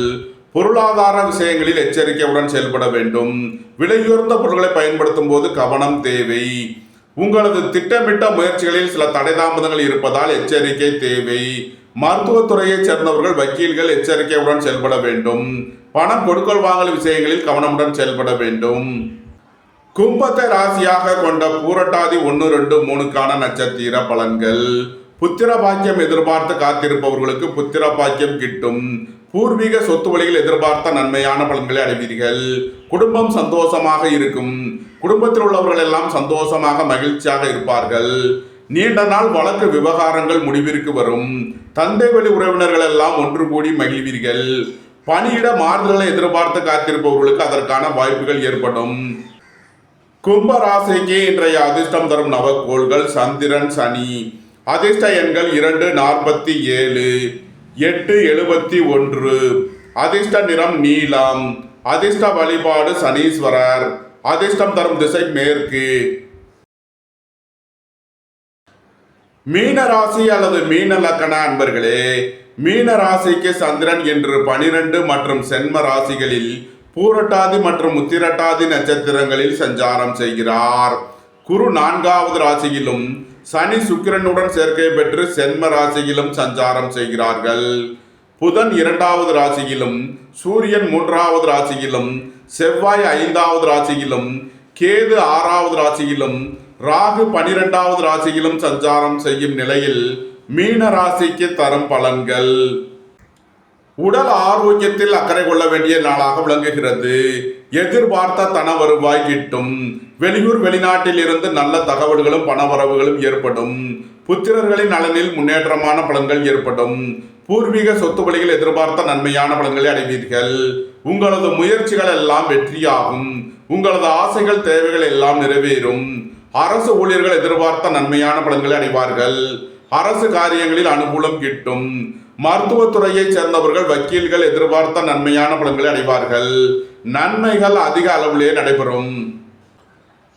பொருளாதார விஷயங்களில் எச்சரிக்கையுடன் செயல்பட வேண்டும். விலையுயர்ந்த பொருட்களை பயன்படுத்தும் போது கவனம் தேவை. உங்களது திட்டமிட்ட முயற்சிகளில் சில தடை தாமதங்கள் இருப்பதால் எச்சரிக்கை தேவை. மருத்துவத்துறையைச் சேர்ந்தவர்கள் வக்கீல்கள் எச்சரிக்கையுடன் செயல்பட வேண்டும். பணம் கொடுக்கல் வாங்கல் விஷயங்களில் கவனமுடன் செயல்பட வேண்டும். கும்பத்தை ராசியாக கொண்ட பூரட்டாதி 1, 2, 3க்கான நட்சத்திர பலன்கள். புத்திர பாக்கியம் எதிர்பார்த்து காத்திருப்பவர்களுக்கு புத்திர பாக்கியம் கிட்டும். பூர்வீக சொத்து வழியில் எதிர்பார்த்த நன்மையான பலன்களை அடைவீர்கள். குடும்பம் சந்தோஷமாக இருக்கும். குடும்பத்தில் உள்ளவர்கள் எல்லாம் சந்தோஷமாக மகிழ்ச்சியாக இருப்பார்கள். நீண்ட நாள் வழக்கு விவகாரங்கள் முடிவிற்கு வரும். தந்தை வழி உறவினர்கள் எல்லாம் ஒன்று கூடி மகிழ்வீர்கள். பணியிட மாறுதல்களை எதிர்பார்த்து காத்திருப்பவர்களுக்கு அதற்கான வாய்ப்புகள் ஏற்படும். கும்ப ராசிக்கு இன்றைய அதிர்ஷ்டம் தரும் நவக்கோள்கள் சந்திரன், சனி. அதிர்ஷ்ட எண்கள் 2, 47, 8, 71. அதிர்ஷ்ட நிறம் நீலம். அதிர்ஷ்ட வழிபாடு சனீஸ்வரர். அதிர்ஷ்டம் தரும் திசை மேற்கு. மீன ராசி அல்லது மீன லக்கண அன்பர்களே, மீன ராசிக்கு சந்திரன் என்று 12 மற்றும் சென்ம ராசிகளில் பூரட்டாதி மற்றும் உத்திரட்டாதி நட்சத்திரங்களில் சஞ்சாரம் செய்கிறார். குரு 4வது ராசியிலும் சனி சுக்கிரனுடன் சேர்க்கை பெற்று சென்ம ராசியிலும் சஞ்சாரம் செய்கிறார்கள். புதன் 2வது ராசியிலும் சூரியன் 3வது ராசியிலும் செவ்வாய் 5வது ராசியிலும் கேது 6வது ராசியிலும் ராகு 12வது ராசியிலும் சஞ்சாரம் செய்யும் நிலையில் மீன ராசிக்கு தரும் பலன்கள். உடல் ஆரோக்கியத்தில் அக்கறை கொள்ள வேண்டிய நாளாக விளங்குகிறது. எதிர்பார்த்த தன வருவாய் கிட்டும். வெளியூர் வெளிநாட்டில் இருந்து நல்ல தகவல்களும் பணவரவுகளும் ஏற்படும். புத்திரர்களின் நலனில் முன்னேற்றமான பலன்கள் ஏற்படும். பூர்வீக சொத்து வழியில் எதிர்பார்த்த நன்மையான பலன்களை அடைவீர்கள். உங்களது முயற்சிகள் எல்லாம் வெற்றியாகும். உங்களது ஆசைகள் தேவைகள் எல்லாம் நிறைவேறும். அரசு ஊழியர்கள் எதிர்பார்த்த நன்மையான பலன்களை அடைவார்கள். அரசு காரியங்களில் அனுகூலம் கிட்டும். மருத்துவத்துறையைச் சேர்ந்தவர்கள் வக்கீல்கள் எதிர்பார்த்த நன்மையான பலன்களை அடைவார்கள். நன்மைகள் அதிக அளவிலே நடைபெறும்.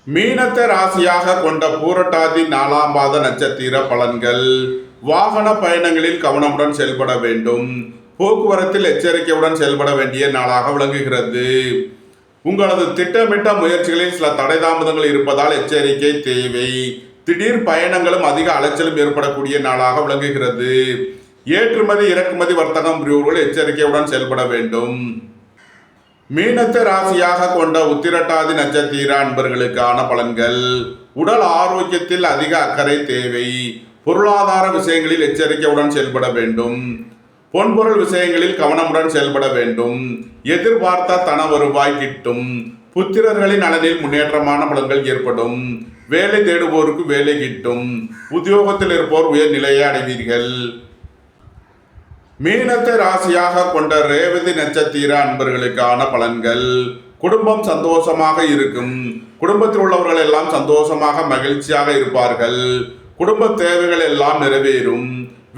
மீனத்தை ராசியாக கொண்ட பூரட்டாதி 4ஆம் பாத நட்சத்திர பலன்கள். வாகன பயணங்களில் கவனமுடன் செயல்பட வேண்டும். போக்குவரத்தில் எச்சரிக்கையுடன் செயல்பட வேண்டிய நாளாக விளங்குகிறது. உங்களது திட்டமிட்ட முயற்சிகளில் சில தடை தாமதங்கள் இருப்பதால் எச்சரிக்கை தேவை. திடீர் பயணங்களும் அதிக அலைச்சலும் ஏற்படக்கூடிய நாளாக விளங்குகிறது. ஏற்றுமதி இறக்குமதி வர்த்தகம் புரிவோர்கள் எச்சரிக்கையுடன் செயல்பட வேண்டும். மீனத்தை ராசியாக கொண்ட உத்திரட்டாதி நட்சத்திர அன்பர்களுக்கான பலன்கள். உடல் ஆரோக்கியத்தில் அதிக அக்கறை தேவை. பொருளாதார விஷயங்களில் எச்சரிக்கையுடன் செயல்பட வேண்டும். பொன்பொருள் விஷயங்களில் கவனமுடன் செயல்பட வேண்டும். எதிர்பார்த்த தன வருவாய் கிட்டும். புத்திரர்களின் நலனில் முன்னேற்றமான பலன்கள் ஏற்படும். வேலை தேடுவோருக்கு வேலை கிட்டும். உத்தியோகத்தில் இருப்போர் உயர் நிலையை அடைவீர்கள். மீனத்தை ராசியாக கொண்ட ரேவதி நட்சத்திர அன்பர்களுக்கான பலன்கள். குடும்பம் சந்தோஷமாக இருக்கும். குடும்பத்தில் உள்ளவர்கள் எல்லாம் சந்தோஷமாக மகிழ்ச்சியாக இருப்பார்கள். குடும்ப தேவைகள் எல்லாம் நிறைவேறும்.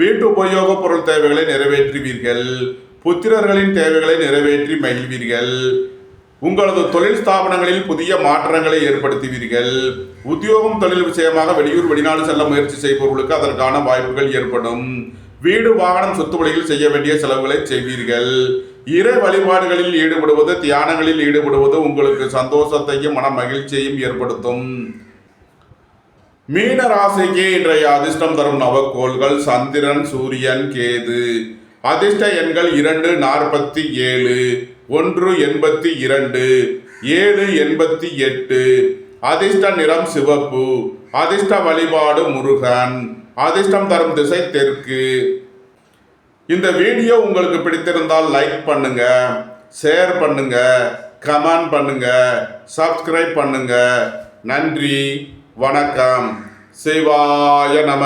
வீட்டு உபயோக பொருள் தேவைகளை நிறைவேற்றுவீர்கள். புத்திரர்களின் தேவைகளை நிறைவேற்றி மகிழ்வீர்கள். உங்களது தொழில் ஸ்தாபனங்களில் புதிய மாற்றங்களை ஏற்படுத்துவீர்கள். உத்தியோகம் தொழில் விஷயமாக வெளியூர் வெளிநாடு செல்ல முயற்சி செய்பவர்களுக்கு அதற்கான வாய்ப்புகள் ஏற்படும். வீடு வாகனம் சொத்து வழியில் செய்ய வேண்டிய செலவுகளை செய்வீர்கள். இறை வழிபாடுகளில் ஈடுபடுவது, தியானங்களில் ஈடுபடுவது உங்களுக்கு சந்தோஷத்தையும் மன மகிழ்ச்சியையும் ஏற்படுத்தும். மீன ராசிக்கு இன்றைய அதிர்ஷ்டம் தரும் நவக்கோள்கள் சந்திரன், சூரியன், கேது. அதிர்ஷ்ட எண்கள் 2, 47, 1, 82, 7, 88. அதிர்ஷ்ட நிறம் சிவப்பு. அதிர்ஷ்ட வழிபாடு முருகன். அதிர்ஷ்டம் தரும் திசை தெற்கு. இந்த வீடியோ உங்களுக்கு பிடித்திருந்தால் லைக் பண்ணுங்க, ஷேர் பண்ணுங்க, கமெண்ட் பண்ணுங்க, சப்ஸ்கிரைப் பண்ணுங்க. நன்றி, வணக்கம். சிவாய நம.